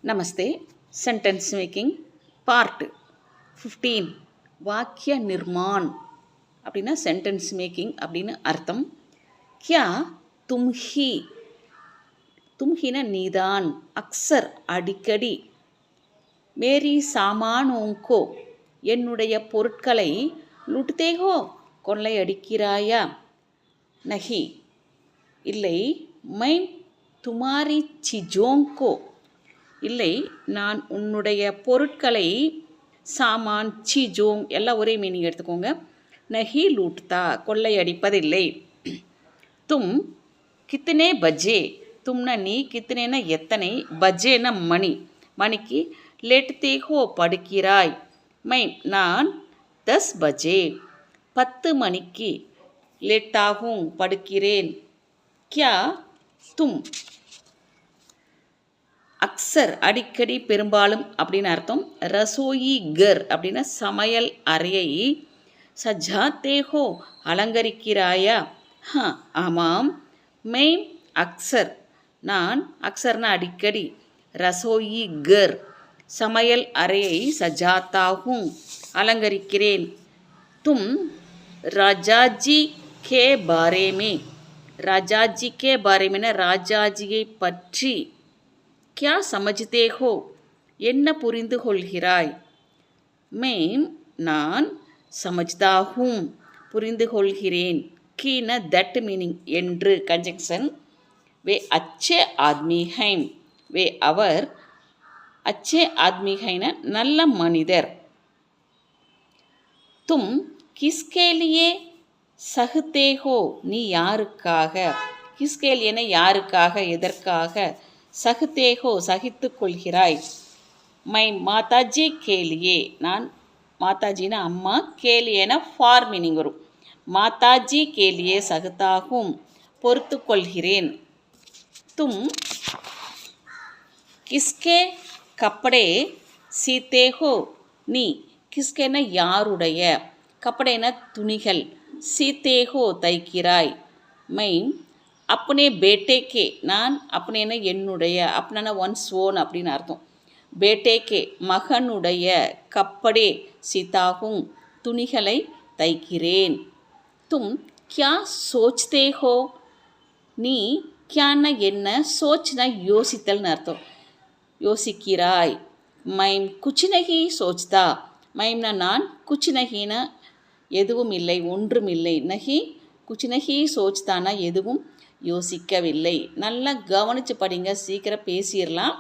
நமஸ்தே. Sentence making part 15 வாக்கிய நிர்மான் அப்படின்னா sentence making அப்படின்னு அர்த்தம். கியா தும்ஹி, தும்ஹினா நீதான், அக்சர் அடிக்கடி, மேரி சாமானோங்கோ என்னுடைய பொருட்களை, லுட்தேகோ கொள்ளையடிக்கிறாயா, நஹி இல்லை, மை துமாரி சிஜோங்கோ இல்லை நான் உன்னுடைய பொருட்களை, சாமான் சீஜோங் எல்லாம் ஒரே மீனிங் எடுத்துக்கோங்க. நஹி லூட்தா கொள்ளையடிப்பதில்லை. தும் கித்தனே பஜே, தும்னா நீ, கித்தனேனா எத்தனை, பஜேனா மணி, மணிக்கு, லேட்தே ஹோ படுக்கிறாய், மை நான், 10 பஜே 10 மணிக்கு, லேட்டாகும் படுக்கிறேன். கியா தும் அக்சர் அடிக்கடி, பெரும்பாலும் அப்படின்னு அர்த்தம். ரசோயி கர் அப்படின்னா சமையல் அறையை, சஜாத்தே ஹோ அலங்கரிக்கிறாயா, ஆமாம், மை அக்சர் நான், அக்சர்னா அடிக்கடி, ரசோயி கர் சமையல் அறையை, சஜாத்தாகும் அலங்கரிக்கிறேன். தும் ராஜாஜி கே பாரேமே, ராஜாஜி கே பாரேமேனா ராஜாஜியை பற்றி, கியா சமஜ்தே ஹோ என்ன புரிந்து கொள்கிறாய், மேம் நான், சமஜ்தாஹூம் புரிந்து கொள்கிறேன், கீன தட் மீனிங் என்று கன்ஜங்ஷன். வே அச்சே ஆத்மி ஹைம், வே அவர், அச்சே ஆத்மி ஹைன நல்ல மனிதர். தும் கிஸ்கேலியே சகுத்தே ஹோ நீ யாருக்காக, கிஸ்கேலியன யாருக்காக எதற்காக, சகுத்தேகோ சகித்து கொள்கிறாய், மை மாதாஜி கேலியே நான், மாதாஜினா அம்மா, கேலியேனா ஃபார் மீனிங் வரும். மாதாஜி கேலியே சகுத்தாகும் பொறுத்து கொள்கிறேன். தும் கிஸ்கே கப்படே சீத்தேகோ நீ, கிஸ்கேனா யாருடைய, கப்படேனா துணிகள், சீத்தேகோ தைக்கிறாய், மை அப்னே பேட்டேக்கே நான், அப்னேனா என்னுடைய, அப்னா ஒன்ஸ் ஓன் அப்படின்னு அர்த்தம். பேட்டேக்கே மகனுடைய, கப்படே சீதாகும் துணிகளை தைக்கிறேன். தும் கியா சோச்தே ஹோ நீ, கியான்னா என்ன, சோச்னா யோசித்தல்னு அர்த்தம், யோசிக்கிறாய். மைம் குச் நஹி சோச்தா, மைம்னா நான், குச் நஹினா எதுவும் இல்லை, ஒன்றும் இல்லை, நஹி குச் நஹி சோச்தானா எதுவும் யோசிக்கவில்லை. நல்லா கவனித்து படிங்க, சீக்கிரம் பேசிடலாம்.